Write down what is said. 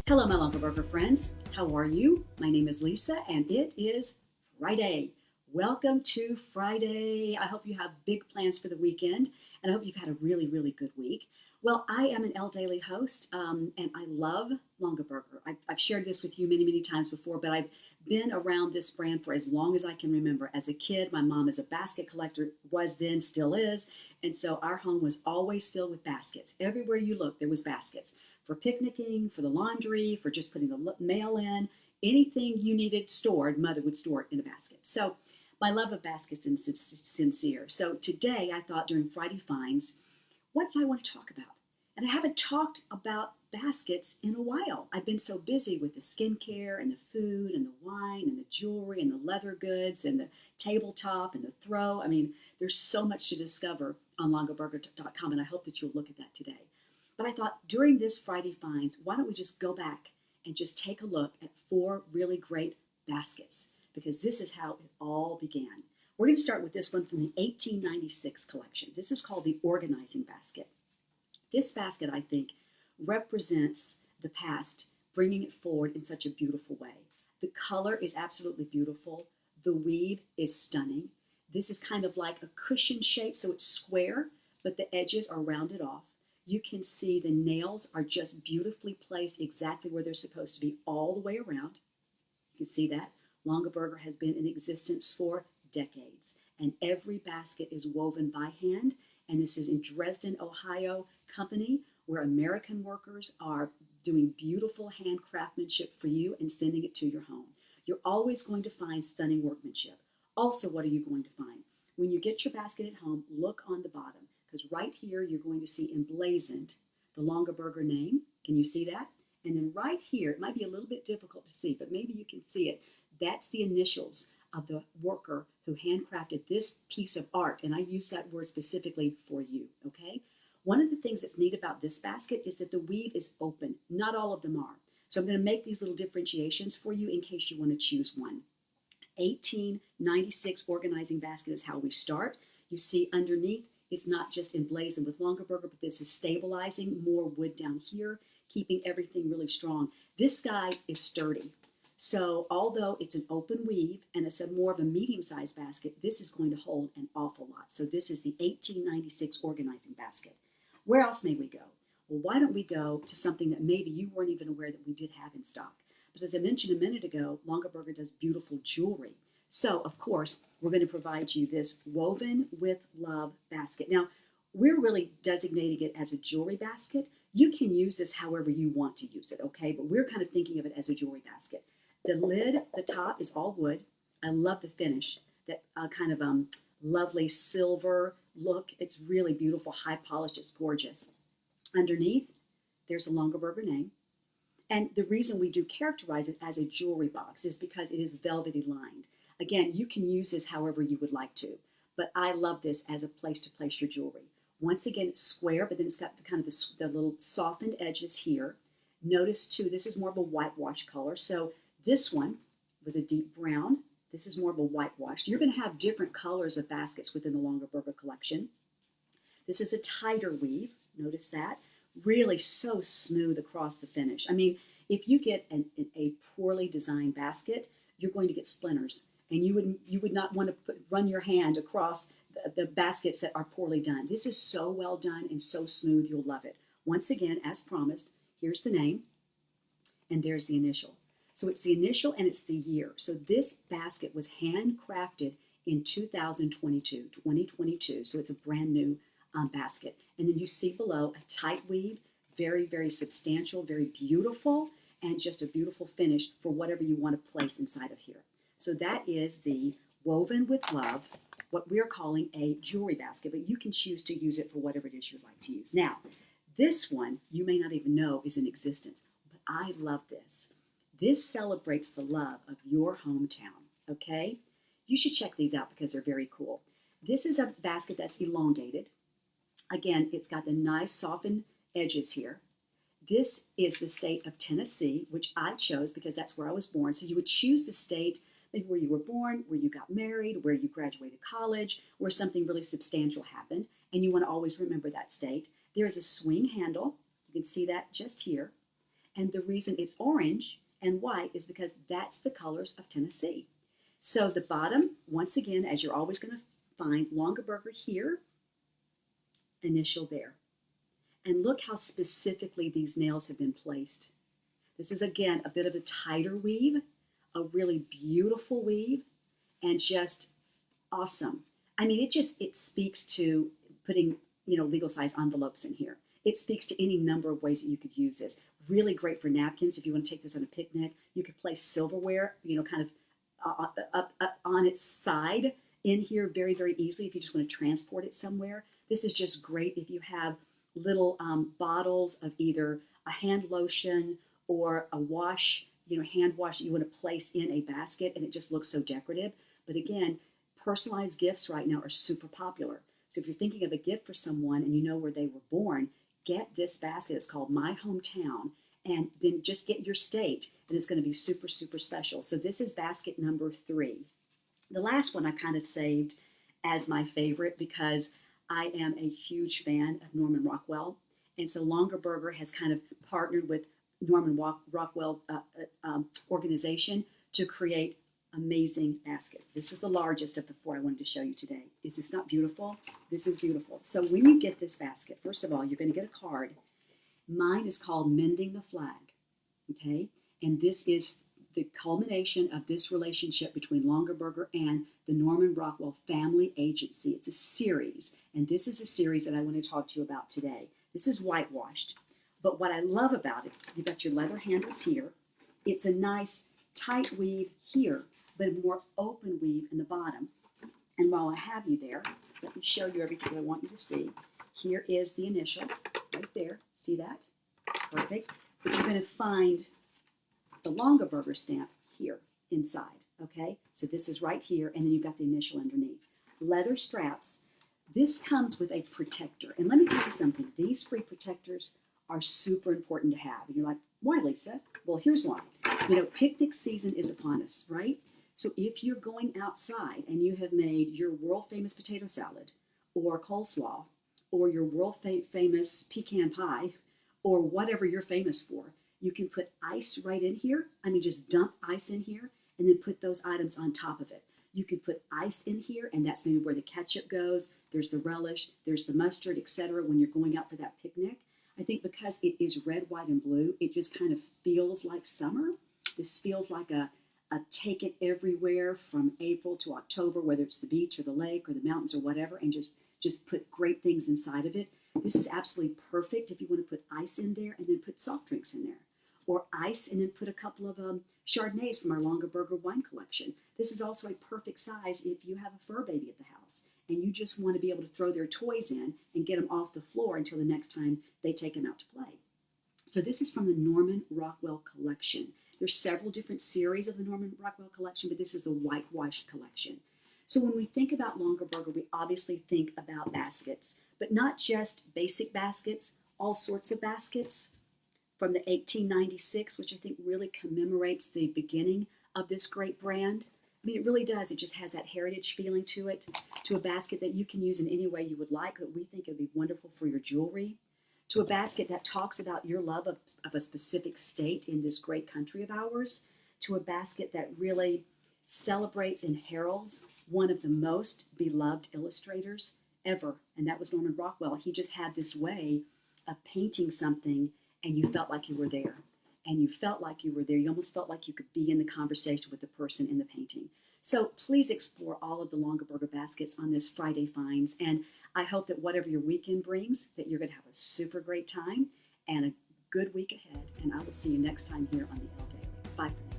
Hello, my Longaberger friends. How are you? My name is Lisa, and it is Friday. Welcome to Friday. I hope you have big plans for the weekend, and I hope you've had a really, really good week. Well, I am an L Daily host, and I love Longaberger. I've shared this with you many, many times before, but I've been around this brand for as long as I can remember. As a kid, my mom is a basket collector, was then, still is, and so our home was always filled with baskets. Everywhere you look, there was baskets for picnicking, for the laundry, for just putting the mail in. Anything you needed stored, mother would store it in a basket. So my love of baskets is sincere. So today I thought during Friday Finds, what do I want to talk about? And I haven't talked about baskets in a while. I've been so busy with the skincare and the food and the wine and the jewelry and the leather goods and the tabletop and the throw. I mean, there's so much to discover on longaberger.com, and I hope that you'll look at that today. But I thought during this Friday Finds, why don't we just go back and just take a look at 4 really great baskets, because this is how it all began. We're going to start with this one from the 1896 collection. This is called the Organizing Basket. This basket, I think, represents the past, bringing it forward in such a beautiful way. The color is absolutely beautiful. The weave is stunning. This is kind of like a cushion shape, so it's square, but the edges are rounded off. You can see the nails are just beautifully placed exactly where they're supposed to be all the way around. You can see that. Longaberger has been in existence for decades, and every basket is woven by hand, and this is in Dresden, Ohio company, where American workers are doing beautiful hand craftsmanship for you and sending it to your home. You're always going to find stunning workmanship. Also, what are you going to find? When you get your basket at home, look on the bottom, because right here you're going to see emblazoned the Longaberger name. Can you see that? And then right here, it might be a little bit difficult to see, but maybe you can see it. That's the initials of the worker who handcrafted this piece of art, and I use that word specifically for you, okay? One of the things that's neat about this basket is that the weave is open. Not all of them are. So I'm going to make these little differentiations for you in case you want to choose one. 1896 Organizing Basket is how we start. You see underneath, it's not just emblazoned with Longaberger, but this is stabilizing, more wood down here, keeping everything really strong. This guy is sturdy. So although it's an open weave and it's more of a medium-sized basket, this is going to hold an awful lot. So this is the 1896 Organizing Basket. Where else may we go? Well, why don't we go to something that maybe you weren't even aware that we did have in stock? But as I mentioned a minute ago, Longaberger does beautiful jewelry. So, of course, we're going to provide you this Woven with Love basket. Now, we're really designating it as a jewelry basket. You can use this however you want to use it, okay? But we're kind of thinking of it as a jewelry basket. The lid, the top is all wood. I love the finish, that kind of lovely silver look. It's really beautiful, high polished, it's gorgeous. Underneath, there's a Longaberger name. And the reason we do characterize it as a jewelry box is because it is velvety lined. Again, you can use this however you would like to, but I love this as a place to place your jewelry. Once again, it's square, but then it's got kind of the little softened edges here. Notice too, this is more of a whitewash color. So this one was a deep brown. This is more of a whitewash. You're going to have different colors of baskets within the Longaberger collection. This is a tighter weave. Notice that. Really so smooth across the finish. I mean, if you get a poorly designed basket, you're going to get splinters, and you would not want to run your hand across the baskets that are poorly done. This is so well done and so smooth, you'll love it. Once again, as promised, here's the name, and there's the initial. So it's the initial and it's the year. So this basket was handcrafted in 2022. So it's a brand new basket. And then you see below a tight weave, very, very substantial, very beautiful, and just a beautiful finish for whatever you want to place inside of here. So that is the Woven with Love, what we're calling a jewelry basket, but you can choose to use it for whatever it is you'd like to use. Now, this one you may not even know is in existence, but I love this. This celebrates the love of your hometown, okay? You should check these out because they're very cool. This is a basket that's elongated. Again, it's got the nice softened edges here. This is the state of Tennessee, which I chose because that's where I was born. So you would choose the state maybe where you were born, where you got married, where you graduated college, where something really substantial happened, and you want to always remember that state. There is a swing handle. You can see that just here. And the reason it's orange and white is because that's the colors of Tennessee. So the bottom, once again, as you're always going to find, Longaberger here, initial there. And look how specifically these nails have been placed. This is, again, a bit of a tighter weave, a really beautiful weave, and just awesome. I mean, it speaks to putting, legal size envelopes in here. It speaks to any number of ways that you could use this. Really great for napkins. If you want to take this on a picnic, you could place silverware, kind of up on its side in here very, very easily if you just want to transport it somewhere. This is just great if you have little bottles of either a hand lotion or a wash, hand wash that you want to place in a basket, and it just looks so decorative. But again, personalized gifts right now are super popular. So if you're thinking of a gift for someone and you know where they were born, get this basket. It's called My Hometown, and then just get your state, and it's going to be super, super special. So this is basket number 3. The last one I kind of saved as my favorite because I am a huge fan of Norman Rockwell, and so Longaberger has kind of partnered with Norman Rockwell organization to create amazing baskets. This is the largest of the 4 I wanted to show you today. Is this not beautiful? This is beautiful. So when you get this basket, first of all, you're going to get a card. Mine is called Mending the Flag, okay? And this is the culmination of this relationship between Longaberger and the Norman Rockwell Family Agency. It's a series, and this is a series that I want to talk to you about today. This is whitewashed, but what I love about it, you've got your leather handles here. It's a nice tight weave here, but a more open weave in the bottom. And while I have you there, let me show you everything I want you to see. Here is the initial, right there. See that? Perfect. But you're going to find the Longaberger stamp here inside, okay? So this is right here, and then you've got the initial underneath. Leather straps. This comes with a protector. And let me tell you something. These free protectors are super important to have. And you're like, why, Lisa? Well, here's why. Picnic season is upon us, right? So if you're going outside and you have made your world-famous potato salad or coleslaw or your world-famous pecan pie or whatever you're famous for, you can put ice right in here. Just dump ice in here and then put those items on top of it. You can put ice in here, and that's maybe where the ketchup goes. There's the relish, there's the mustard, etc. when you're going out for that picnic. I think because it is red, white, and blue, it just kind of feels like summer. This feels like a take it everywhere from April to October, whether it's the beach or the lake or the mountains or whatever, and just put great things inside of it. This is absolutely perfect if you want to put ice in there and then put soft drinks in there. Or ice and then put a couple of Chardonnays from our Longaberger wine collection. This is also a perfect size if you have a fur baby at the house and you just want to be able to throw their toys in and get them off the floor until the next time they take them out to play. So this is from the Norman Rockwell collection. There's several different series of the Norman Rockwell collection, but this is the whitewash collection. So when we think about Longaberger, we obviously think about baskets, but not just basic baskets, all sorts of baskets. From the 1896, which I think really commemorates the beginning of this great brand. It really does. It just has that heritage feeling to it, to a basket that you can use in any way you would like, that we think would be wonderful for your jewelry, to a basket that talks about your love of a specific state in this great country of ours, to a basket that really celebrates and heralds one of the most beloved illustrators ever, and that was Norman Rockwell. He just had this way of painting something and you felt like you were there. And you felt like you were there. You almost felt like you could be in the conversation with the person in the painting. So please explore all of the Longaberger baskets on this Friday Finds. And I hope that whatever your weekend brings, that you're going to have a super great time and a good week ahead. And I will see you next time here on the Elle Daily. Bye for now.